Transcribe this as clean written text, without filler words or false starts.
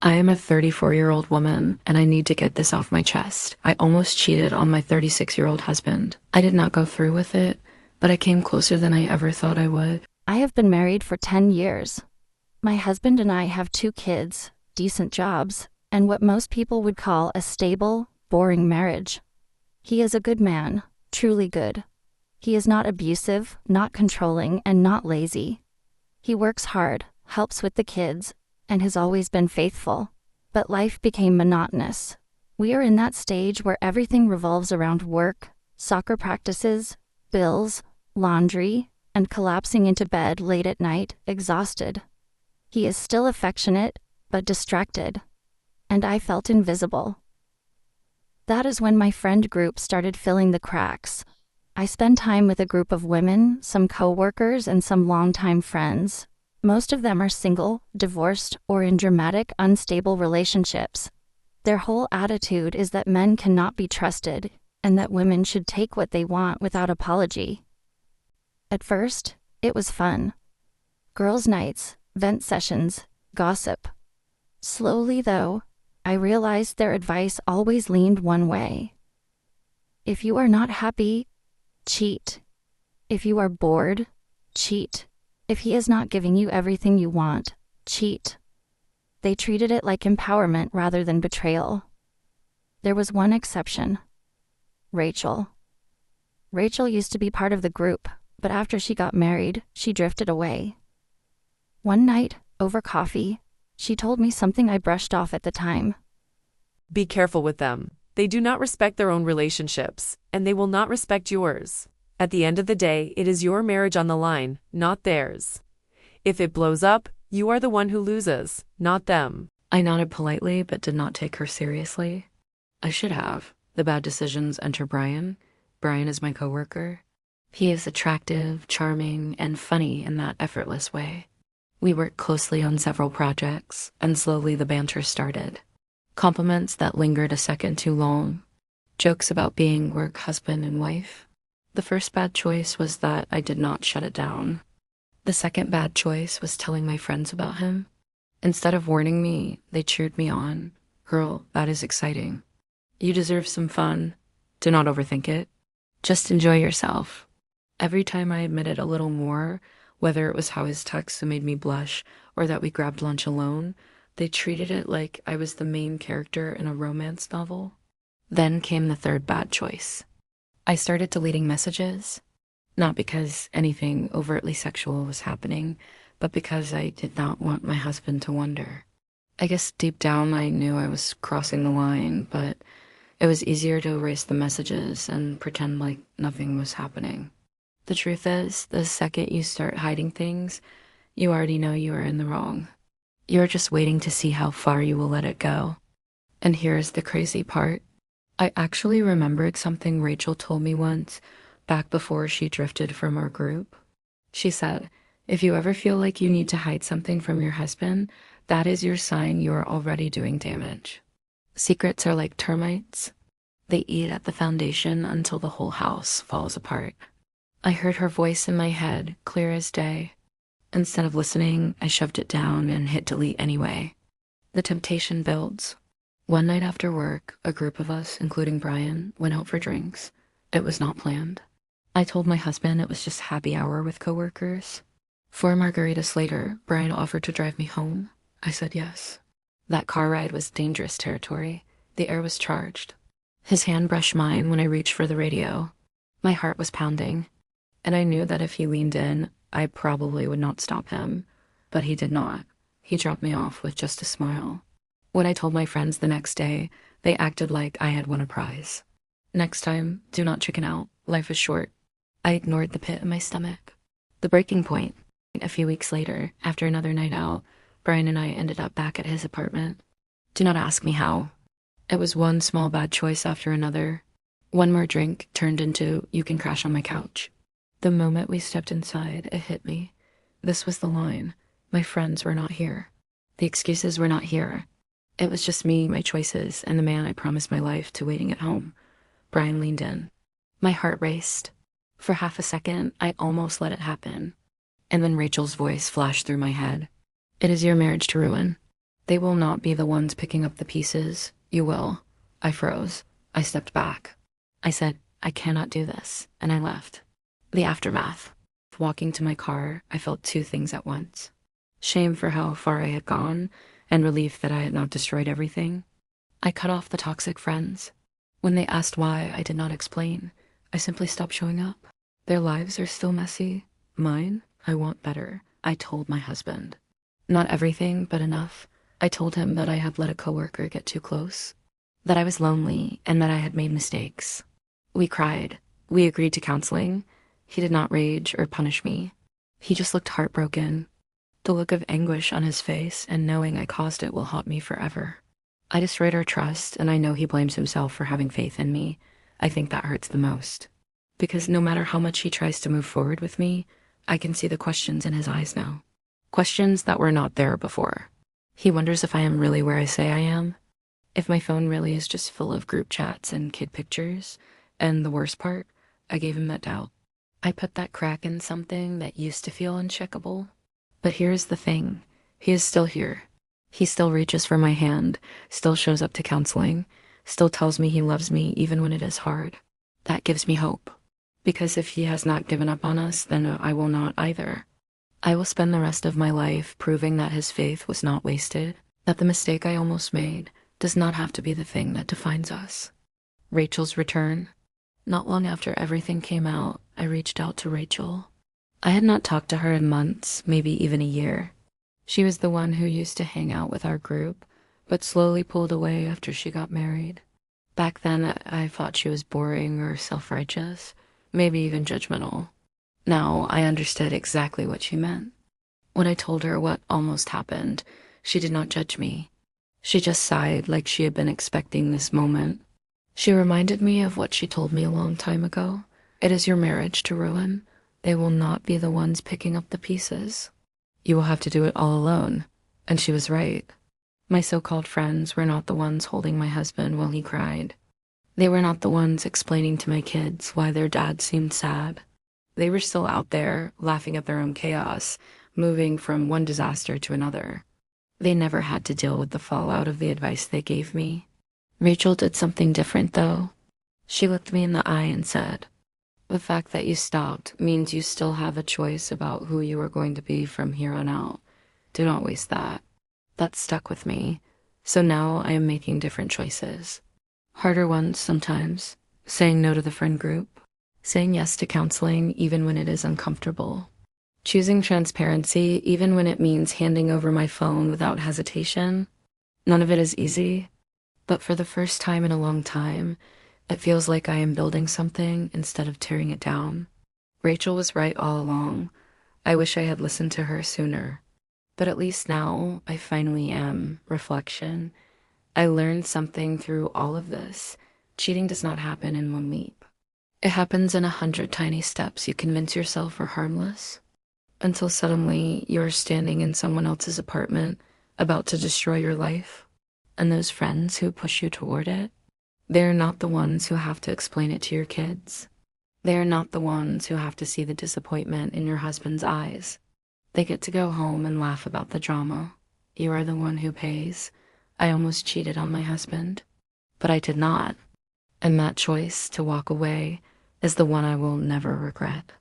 I am a 34-year-old woman, and I need to get this off my chest. I almost cheated on my 36-year-old husband. I did not go through with it, but I came closer than I ever thought I would. I have been married for 10 years. My husband and I have 2 kids, decent jobs, and what most people would call a stable, boring marriage. He is a good man, truly good. He is not abusive, not controlling, and not lazy. He works hard, helps with the kids, and has always been faithful. But life became monotonous. We are in that stage where everything revolves around work, soccer practices, bills, laundry, and collapsing into bed late at night, exhausted. He is still affectionate, but distracted, and I felt invisible. That is when my friend group started filling the cracks. I spend time with a group of women, some coworkers, and some longtime friends. Most of them are single, divorced, or in dramatic, unstable relationships. Their whole attitude is that men cannot be trusted, and that women should take what they want without apology. At first, it was fun. Girls' nights, vent sessions, gossip. Slowly, though, I realized their advice always leaned one way. If you are not happy, cheat. If you are bored, cheat. If he is not giving you everything you want, cheat. They treated it like empowerment rather than betrayal. There was one exception. Rachel. Rachel used to be part of the group, but after she got married, she drifted away. One night, over coffee, she told me something I brushed off at the time. Be careful with them. They do not respect their own relationships, and they will not respect yours. At the end of the day, it is your marriage on the line, not theirs. If it blows up, you are the one who loses, not them. I nodded politely, but did not take her seriously. I should have. The bad decisions enter Brian. Brian is my coworker. He is attractive, charming, and funny in that effortless way. We worked closely on several projects, and slowly the banter started. Compliments that lingered a second too long. Jokes about being work husband and wife. The first bad choice was that I did not shut it down. The second bad choice was telling my friends about him. Instead of warning me, they cheered me on. Girl, that is exciting. You deserve some fun. Do not overthink it. Just enjoy yourself. Every time I admitted a little more, whether it was how his texts made me blush or that we grabbed lunch alone, they treated it like I was the main character in a romance novel. Then came the third bad choice. I started deleting messages, not because anything overtly sexual was happening, but because I did not want my husband to wonder. I guess deep down I knew I was crossing the line, but it was easier to erase the messages and pretend like nothing was happening. The truth is, the second you start hiding things, you already know you are in the wrong. You're just waiting to see how far you will let it go. And here's the crazy part. I actually remembered something Rachel told me once, back before she drifted from our group. She said, if you ever feel like you need to hide something from your husband, that is your sign you are already doing damage. Secrets are like termites. They eat at the foundation until the whole house falls apart. I heard her voice in my head, clear as day. Instead of listening, I shoved it down and hit delete anyway. The temptation builds. One night after work, a group of us, including Brian, went out for drinks. It was not planned. I told my husband it was just happy hour with coworkers. 4 margaritas later, Brian offered to drive me home. I said yes. That car ride was dangerous territory. The air was charged. His hand brushed mine when I reached for the radio. My heart was pounding, and I knew that if he leaned in, I probably would not stop him. But he did not. He dropped me off with just a smile. When I told my friends the next day, they acted like I had won a prize. Next time, do not chicken out. Life is short. I ignored the pit in my stomach. The breaking point. A few weeks later, after another night out, Brian and I ended up back at his apartment. Do not ask me how. It was one small bad choice after another. One more drink turned into, you can crash on my couch. The moment we stepped inside, it hit me. This was the line. My friends were not here. The excuses were not here. It was just me, my choices, and the man I promised my life to waiting at home. Brian leaned in. My heart raced. For half a second, I almost let it happen. And then Rachel's voice flashed through my head. It is your marriage to ruin. They will not be the ones picking up the pieces. You will. I froze. I stepped back. I said, I cannot do this, and I left. The aftermath. Walking to my car, I felt two things at once. Shame for how far I had gone, and relief that I had not destroyed everything. I cut off the toxic friends. When they asked why, I did not explain. I simply stopped showing up. Their lives are still messy. Mine, I want better. I told my husband. Not everything, but enough. I told him that I had let a coworker get too close, that I was lonely, and that I had made mistakes. We cried. We agreed to counseling. He did not rage or punish me. He just looked heartbroken. The look of anguish on his face and knowing I caused it will haunt me forever. I destroyed our trust, and I know he blames himself for having faith in me. I think that hurts the most. Because no matter how much he tries to move forward with me, I can see the questions in his eyes now. Questions that were not there before. He wonders if I am really where I say I am. If my phone really is just full of group chats and kid pictures. And the worst part, I gave him that doubt. I put that crack in something that used to feel uncheckable. But here's the thing. He is still here. He still reaches for my hand, still shows up to counseling, still tells me he loves me even when it is hard. That gives me hope. Because if he has not given up on us, then I will not either. I will spend the rest of my life proving that his faith was not wasted, that the mistake I almost made does not have to be the thing that defines us. Rachel's return. Not long after everything came out, I reached out to Rachel. I had not talked to her in months, maybe even a year. She was the one who used to hang out with our group, but slowly pulled away after she got married. Back then, I thought she was boring or self-righteous, maybe even judgmental. Now, I understood exactly what she meant. When I told her what almost happened, she did not judge me. She just sighed like she had been expecting this moment. She reminded me of what she told me a long time ago. It is your marriage to ruin. They will not be the ones picking up the pieces. You will have to do it all alone. And she was right. My so-called friends were not the ones holding my husband while he cried. They were not the ones explaining to my kids why their dad seemed sad. They were still out there, laughing at their own chaos, moving from one disaster to another. They never had to deal with the fallout of the advice they gave me. Rachel did something different, though. She looked me in the eye and said, "The fact that you stopped means you still have a choice about who you are going to be from here on out. Do not waste that." That stuck with me. So now I am making different choices. Harder ones sometimes. Saying no to the friend group. Saying yes to counseling even when it is uncomfortable. Choosing transparency even when it means handing over my phone without hesitation. None of it is easy. But for the first time in a long time, it feels like I am building something instead of tearing it down. Rachel was right all along. I wish I had listened to her sooner. But at least now, I finally am. Reflection. I learned something through all of this. Cheating does not happen in one leap. It happens in 100 tiny steps you convince yourself are harmless. Until suddenly, you're standing in someone else's apartment, about to destroy your life. And those friends who push you toward it, they're not the ones who have to explain it to your kids. They're not the ones who have to see the disappointment in your husband's eyes. They get to go home and laugh about the drama. You are the one who pays. I almost cheated on my husband, but I did not. And that choice to walk away is the one I will never regret.